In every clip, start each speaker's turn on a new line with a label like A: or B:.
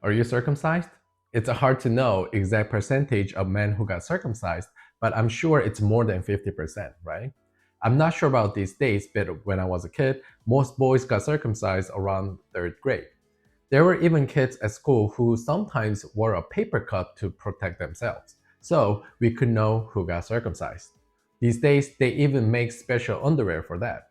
A: Are you circumcised? It's hard to know exact percentage of men who got circumcised, but I'm sure it's more than 50%, right? I'm not sure about these days, but when I was a kid, most boys got circumcised around 3rd grade. There were even kids at school who sometimes wore a paper cut to protect themselves, so we could know who got circumcised. These days, they even make special underwear for that.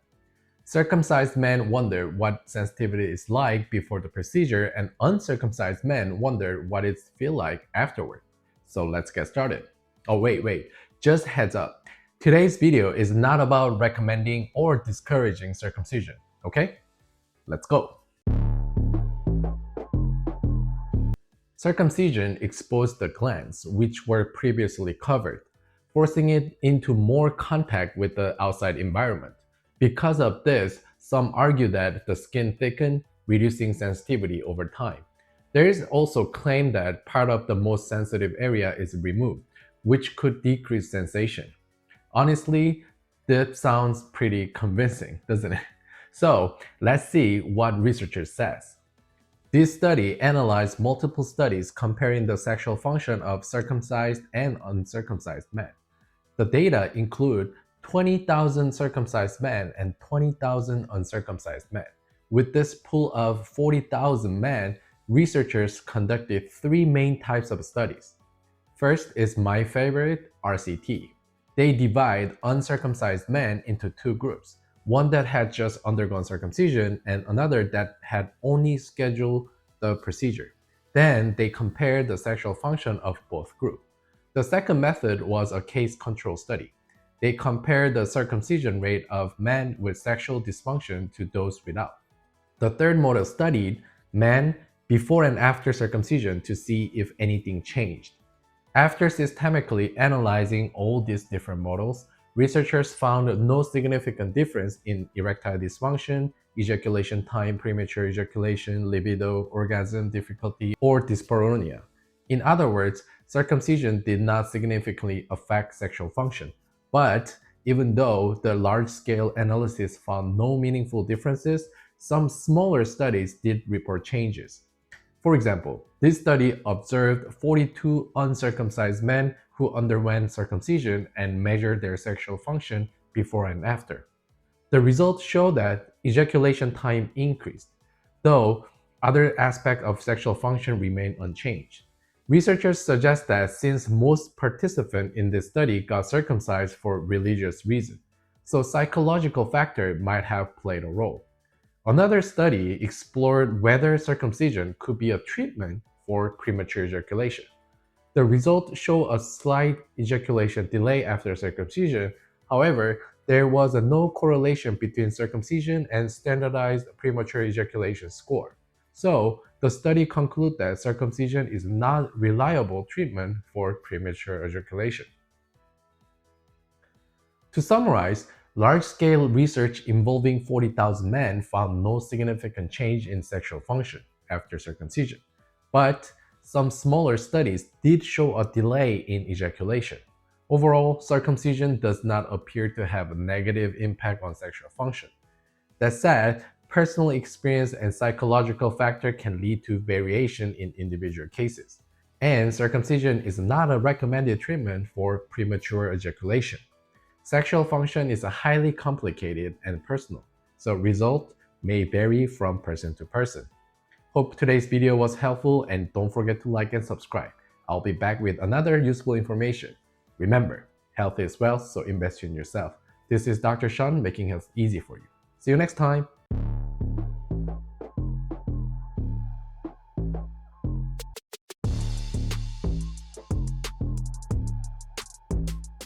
A: Circumcised men wonder what sensitivity is like before the procedure, and uncircumcised men wonder what it feels like afterward. So let's get started. Oh, wait, just heads up. Today's video is not about recommending or discouraging circumcision, okay? Let's go. Circumcision exposed the glands, which were previously covered, forcing it into more contact with the outside environment. Because of this, some argue that the skin thickened, reducing sensitivity over time. There is also claim that part of the most sensitive area is removed, which could decrease sensation. Honestly, that sounds pretty convincing, doesn't it? So let's see what researchers says. This study analyzed multiple studies comparing the sexual function of circumcised and uncircumcised men. The data include 20,000 circumcised men and 20,000 uncircumcised men. With this pool of 40,000 men, researchers conducted three main types of studies. First is my favorite, RCT. They divide uncircumcised men into two groups, one that had just undergone circumcision and another that had only scheduled the procedure. Then they compared the sexual function of both groups. The second method was a case control study. They compared the circumcision rate of men with sexual dysfunction to those without. The third model studied men before and after circumcision to see if anything changed. After systematically analyzing all these different models, researchers found no significant difference in erectile dysfunction, ejaculation time, premature ejaculation, libido, orgasm difficulty, or dyspareunia. In other words, circumcision did not significantly affect sexual function. But even though the large-scale analysis found no meaningful differences, some smaller studies did report changes. For example, this study observed 42 uncircumcised men who underwent circumcision and measured their sexual function before and after. The results show that ejaculation time increased, though other aspects of sexual function remained unchanged. Researchers suggest that since most participants in this study got circumcised for religious reasons, so psychological factors might have played a role. Another study explored whether circumcision could be a treatment for premature ejaculation. The results show a slight ejaculation delay after circumcision. However, there was no correlation between circumcision and standardized premature ejaculation score. So, the study concluded that circumcision is not reliable treatment for premature ejaculation. To summarize, large-scale research involving 40,000 men found no significant change in sexual function after circumcision, but some smaller studies did show a delay in ejaculation. Overall, circumcision does not appear to have a negative impact on sexual function. That said, personal experience and psychological factor can lead to variation in individual cases. And circumcision is not a recommended treatment for premature ejaculation. Sexual function is highly complicated and personal, so results may vary from person to person. Hope today's video was helpful and don't forget to like and subscribe. I'll be back with another useful information. Remember, health is wealth, so invest in yourself. This is Dr. Sean making health easy for you. See you next time.